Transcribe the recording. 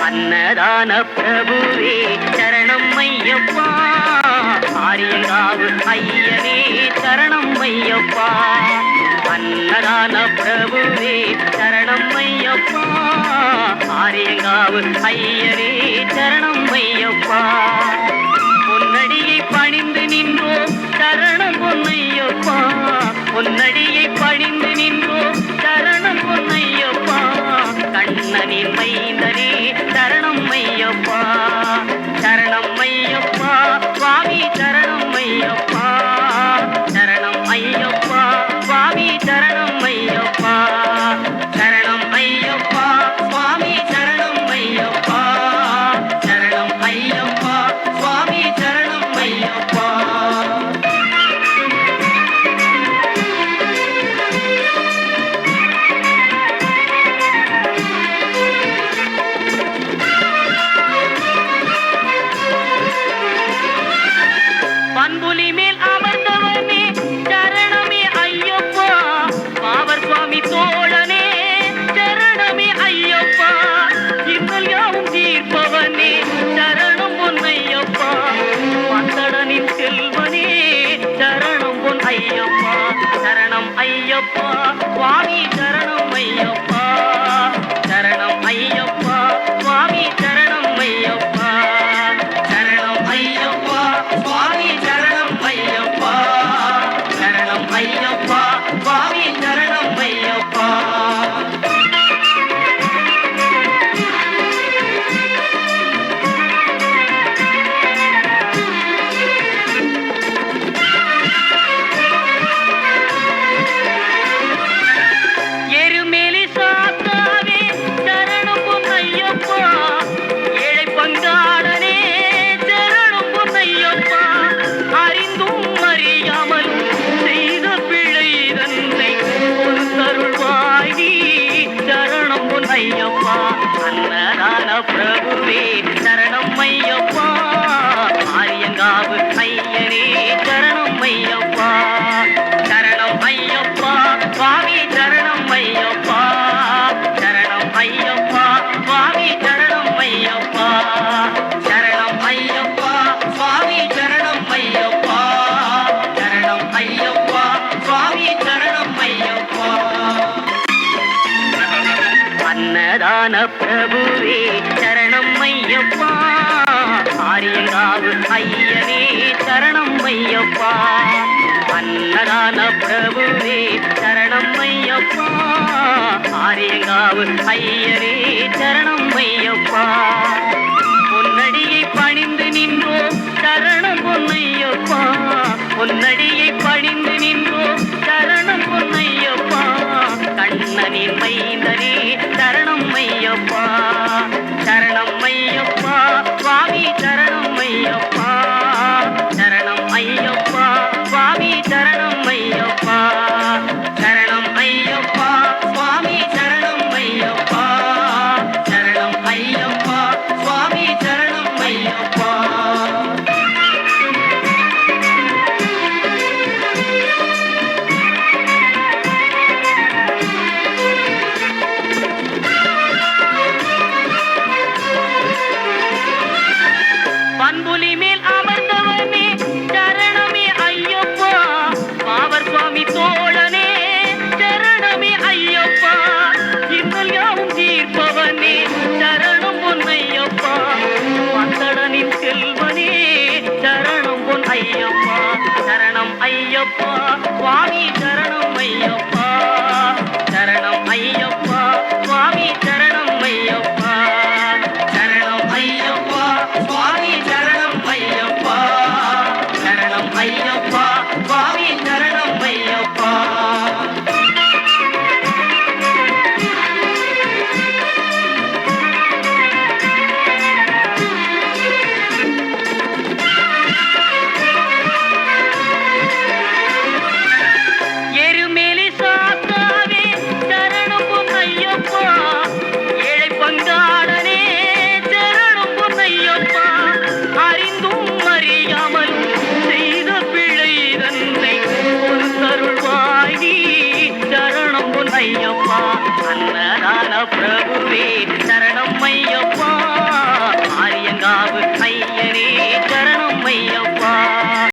அன்னதான பிரபுவே சரணம் ஐயப்பா, ஆரியங்காவு ஐயனே சரணம் ஐயப்பா. அன்னதான பிரபுவே சரணம் ஐயப்பா, ஆரியங்காவு ஐயனே சரணம் ஐயப்பா. பொன்னடியை பணிந்து நின்றோம் சரணம் பொன்னையப்பா, பொன்னடியை பணிந்து நின்றோம் சரணம் பொன்னையப்பா. கண்ணனின் மைந்தனே சரணம் ஐயப்பா, சரணம் ஐயப்பா சுவாமி சரணம் ஐயப்பா, சரணம் ஐயப்பா சுவாமி சரணம் ஐயப்பா, சரணம் ஐயப்பா சுவாமி சரணம் ஐயப்பா, சரணம் ஐயப்பா சுவாமி சரணம் ஐயப்பா. பண்புலி மேல் அமர்ந்தவனே சரணமே ஐயப்பா, பாவர் சுவாமி தோழனே சரணமே ஐயப்பா. இன்னல் யாவும் தீர்ப்பவனே சரணம் பொன்னையப்பா, பந்தடனின் செல்வனே சரணம் பொன் ஐயப்பா, சரணம் ஐயப்பா சுவாமி சரணம் ஐயப்பா, சரணம் ஐயப்பா சுவாமி சரணம் ஐயப்பா, சரணம் ஐயப்பா சுவாமி சரணம் ஐயப்பா, சரணம் ஐயப்பா சுவாமி சரணம் ஐயப்பா. எருமேலி சாத்தாவே சரணம் பொன்னையப்பா, ஏழை பங்காளனே சரணம் பொன்னையப்பா. அறிந்தும் அறியாமலும் செய்த பிழை தன்னை பொறுத்தருள்வாய் நீ சரணம் பொன்னையப்பா. அன்னதான பிரபுவே சரணம் ஐயப்பா, ஆரியங்காவு ஐயனே சரணம் ஐயப்பா, சரணம் ஐயப்பா சுவாமி சரணம் ஐயப்பா, சரணம் ஐயப்பா சுவாமி சரணம் ஐயப்பா, சரணம் ஐயப்பா சுவாமி சரணம் ஐயப்பா, சரணம் ஐயப்பா சுவாமி சரணம் ஐயப்பா. அன்னதான பிரபுவே சரணம் ஐயப்பா, ஆரியங்காவு ஐயனே சரணம் ஐயப்பா. அன்னதான பிரபுவே சரணம் ஐயப்பா, ஆரியங்காவு ஐயனே சரணம் ஐயப்பா. பொன்னடியை பணிந்து நின்றோம் சரணம் பொன்னையப்பா, பொன்னடியை பணிந்து நின்றோம் சரணம் பொன்னையப்பா. கண்ணனின் மைந்தனே சரணம் ஐயப்பா, சரணம் ஐயப்பா சுவாமி சரணம் ஐயப்பா, சரணம் ஐயப்பா சுவாமி சரணம் ஐயப்பா, சரணம் ஐயப்பா சுவாமி சரணம் ஐயப்பா, சரணம் ஐயப்பா சுவாமி சரணம் ஐயப்பா. பண்புலி மேல் அமர்ந்தவனே சரணமே ஐயப்பா, பாவர் சுவாமி தோழனே சரணமே ஐயப்பா. இன்னல் யாவும் தீர்ப்பவனே சரணம் பொன்னையப்பா, பந்தடனின் செல்வனே சரணம் பொன் ஐயப்பா, சரணம் ஐயப்பா சுவாமி சரணம் ஐயப்பா, சரணம் ஐயப்பா சுவாமி சரணம் ஐயப்பா, சரணம் ஐயப்பா சுவாமி சரணம் ஐயப்பா, சரணம் ஐயப்பா சுவாமி சரணம் ஐயப்பா. எருமேலி சாத்தாவே சரணம் பொன்னையப்பா, ஏழை பங்காளனே சரணம் பொன்னையப்பா. அறிந்தும் அறியாமலும் செய்த பிழை தன்னை பொறுத்தருள்வாய் நீ சரணம் பொன்னையப்பா. அன்னதான பிரபுவே சரணம்